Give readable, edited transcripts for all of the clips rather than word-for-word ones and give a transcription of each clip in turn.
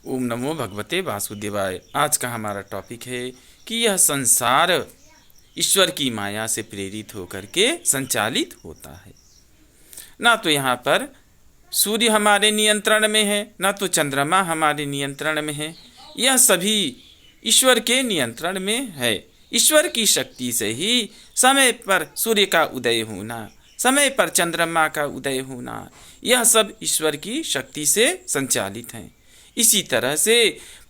ओम नमो भगवते वासुदेवाय। आज का हमारा टॉपिक है कि यह संसार ईश्वर की माया से प्रेरित होकर के संचालित होता है। ना तो यहाँ पर सूर्य हमारे नियंत्रण में है, ना तो चंद्रमा हमारे नियंत्रण में है। यह सभी ईश्वर के नियंत्रण में है। ईश्वर की शक्ति से ही समय पर सूर्य का उदय होना, समय पर चंद्रमा का उदय होना, यह सब ईश्वर की शक्ति से संचालित हैं। इसी तरह से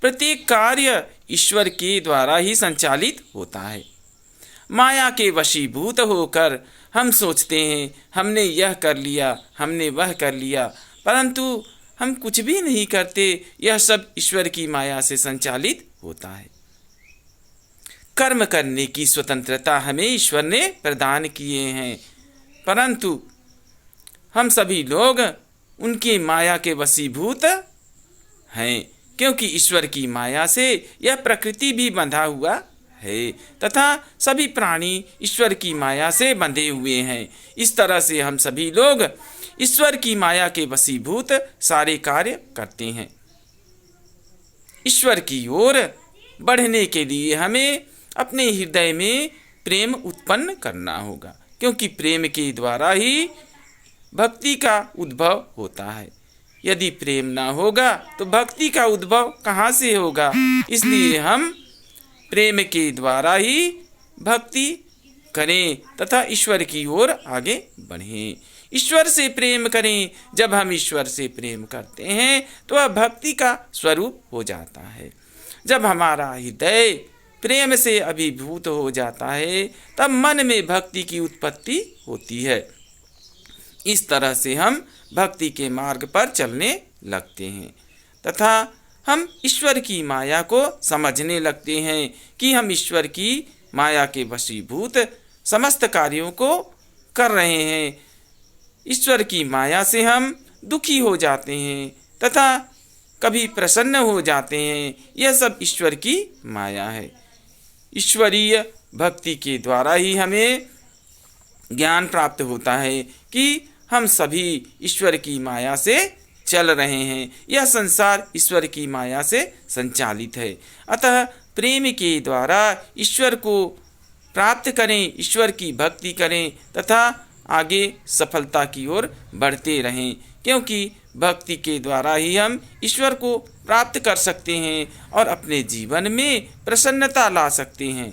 प्रत्येक कार्य ईश्वर के द्वारा ही संचालित होता है। माया के वशीभूत होकर हम सोचते हैं हमने यह कर लिया, हमने वह कर लिया, परंतु हम कुछ भी नहीं करते। यह सब ईश्वर की माया से संचालित होता है। कर्म करने की स्वतंत्रता हमें ईश्वर ने प्रदान किए हैं, परंतु हम सभी लोग उनकी माया के वशीभूत हैं, क्योंकि ईश्वर की माया से यह प्रकृति भी बंधा हुआ है तथा सभी प्राणी ईश्वर की माया से बंधे हुए हैं। इस तरह से हम सभी लोग ईश्वर की माया के वशीभूत सारे कार्य करते हैं। ईश्वर की ओर बढ़ने के लिए हमें अपने हृदय में प्रेम उत्पन्न करना होगा, क्योंकि प्रेम के द्वारा ही भक्ति का उद्भव होता है। यदि प्रेम ना होगा तो भक्ति का उद्भव कहाँ से होगा। इसलिए हम प्रेम के द्वारा ही भक्ति करें तथा ईश्वर की ओर आगे बढ़ें। ईश्वर से प्रेम करें। जब हम ईश्वर से प्रेम करते हैं तो वह भक्ति का स्वरूप हो जाता है। जब हमारा हृदय प्रेम से अभिभूत हो जाता है तब मन में भक्ति की उत्पत्ति होती है। इस तरह से हम भक्ति के मार्ग पर चलने लगते हैं तथा हम ईश्वर की माया को समझने लगते हैं कि हम ईश्वर की माया के वशीभूत समस्त कार्यों को कर रहे हैं। ईश्वर की माया से हम दुखी हो जाते हैं तथा कभी प्रसन्न हो जाते हैं। यह सब ईश्वर की माया है। ईश्वरीय भक्ति के द्वारा ही हमें ज्ञान प्राप्त होता है कि हम सभी ईश्वर की माया से चल रहे हैं। यह संसार ईश्वर की माया से संचालित है। अतः प्रेम के द्वारा ईश्वर को प्राप्त करें, ईश्वर की भक्ति करें तथा आगे सफलता की ओर बढ़ते रहें, क्योंकि भक्ति के द्वारा ही हम ईश्वर को प्राप्त कर सकते हैं और अपने जीवन में प्रसन्नता ला सकते हैं।